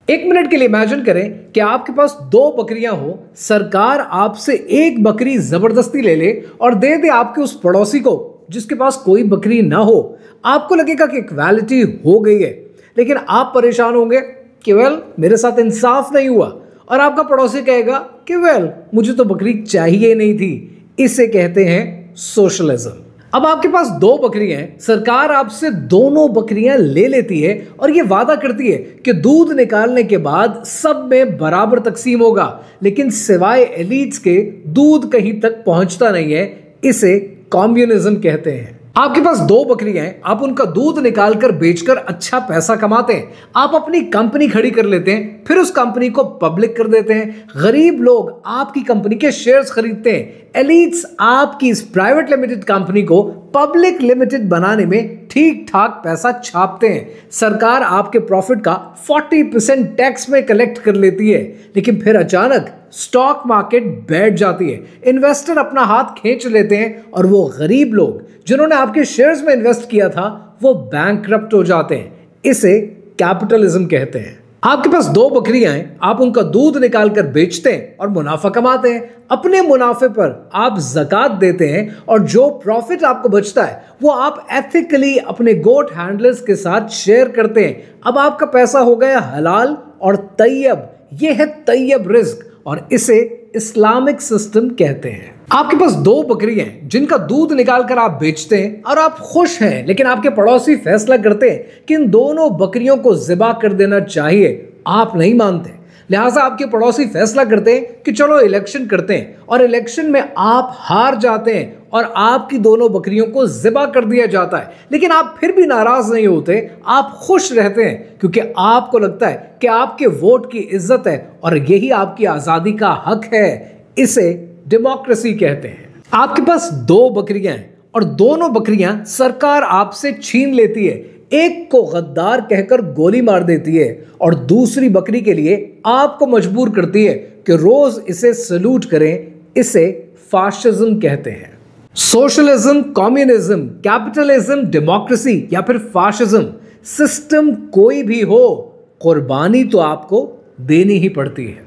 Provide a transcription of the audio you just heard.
एक मिनट के लिए इमेजिन करें कि आपके पास 2 बकरियां हो, सरकार आपसे एक बकरी जबरदस्ती ले ले और दे दे आपके उस पड़ोसी को जिसके पास कोई बकरी ना हो। आपको लगेगा कि इक्वालिटी हो गई है, लेकिन आप परेशान होंगे कि वेल मेरे साथ इंसाफ नहीं हुआ, और आपका पड़ोसी कहेगा कि वेल मुझे तो बकरी चाहिए नहीं थी। इसे कहते हैं सोशलिज्म। अब आपके पास 2 बकरियां हैं, सरकार आपसे दोनों बकरियां ले लेती है और यह वादा करती है कि दूध निकालने के बाद सब में बराबर तकसीम होगा, लेकिन सिवाय एलीट्स के दूध कहीं तक पहुंचता नहीं है। इसे कम्युनिज्म कहते हैं। आपके पास 2 बकरियां हैं, आप उनका दूध निकालकर बेचकर अच्छा पैसा कमाते हैं। आप अपनी कंपनी खड़ी कर लेते हैं, फिर उस कंपनी को पब्लिक कर देते हैं। गरीब लोग आपकी कंपनी के शेयर्स खरीदते हैं। एलीट्स आपकी इस प्राइवेट लिमिटेड कंपनी को पब्लिक लिमिटेड बनाने में ठीक ठाक पैसा छापते हैं। सरकार आपके प्रॉफिट का 40% टैक्स में कलेक्ट कर लेती है, लेकिन फिर अचानक स्टॉक मार्केट बैठ जाती है। इन्वेस्टर अपना हाथ खींच लेते हैं और वो गरीब लोग जिन्होंने आपके शेयर्स में इन्वेस्ट किया था वो बैंकरप्ट हो जाते हैं। इसे कैपिटलिज्म कहते हैं। आपके पास 2 बकरियां हैं, आप उनका दूध निकालकर बेचते हैं और मुनाफा कमाते हैं। अपने मुनाफे पर आप ज़कात देते हैं और जो प्रॉफिट आपको बचता है वो आप एथिकली अपने गोट हैंडलर्स के साथ शेयर करते हैं। अब आपका पैसा हो गया हलाल और तैयब। यह है तैयब रिस्क और इसे इस्लामिक सिस्टम कहते हैं। आपके पास 2 बकरियां हैं जिनका दूध निकालकर आप बेचते हैं और आप खुश हैं, लेकिन आपके पड़ोसी फैसला करते हैं कि इन दोनों बकरियों को ज़िबा कर देना चाहिए। आप नहीं मानते, लिहाजा आपके पड़ोसी फैसला करते हैं कि चलो इलेक्शन करते हैं, और इलेक्शन में आप हार जाते हैं और आपकी दोनों बकरियों को ज़िबा कर दिया जाता है। लेकिन आप फिर भी नाराज नहीं होते, आप खुश रहते हैं क्योंकि आपको लगता है कि आपके वोट की इज्जत है और यही आपकी आज़ादी का हक है। इसे डेमोक्रेसी कहते हैं। आपके पास 2 बकरियां हैं और दोनों बकरियां सरकार आपसे छीन लेती है। एक को गद्दार कहकर गोली मार देती है और दूसरी बकरी के लिए आपको मजबूर करती है कि रोज इसे सलूट करें। इसे फाशिज्म कहते हैं। सोशलिज्म, कम्युनिज्म, कैपिटलिज्म, डेमोक्रेसी या फिर फाशिज्म, सिस्टम कोई भी हो, कुर्बानी तो आपको देनी ही पड़ती है।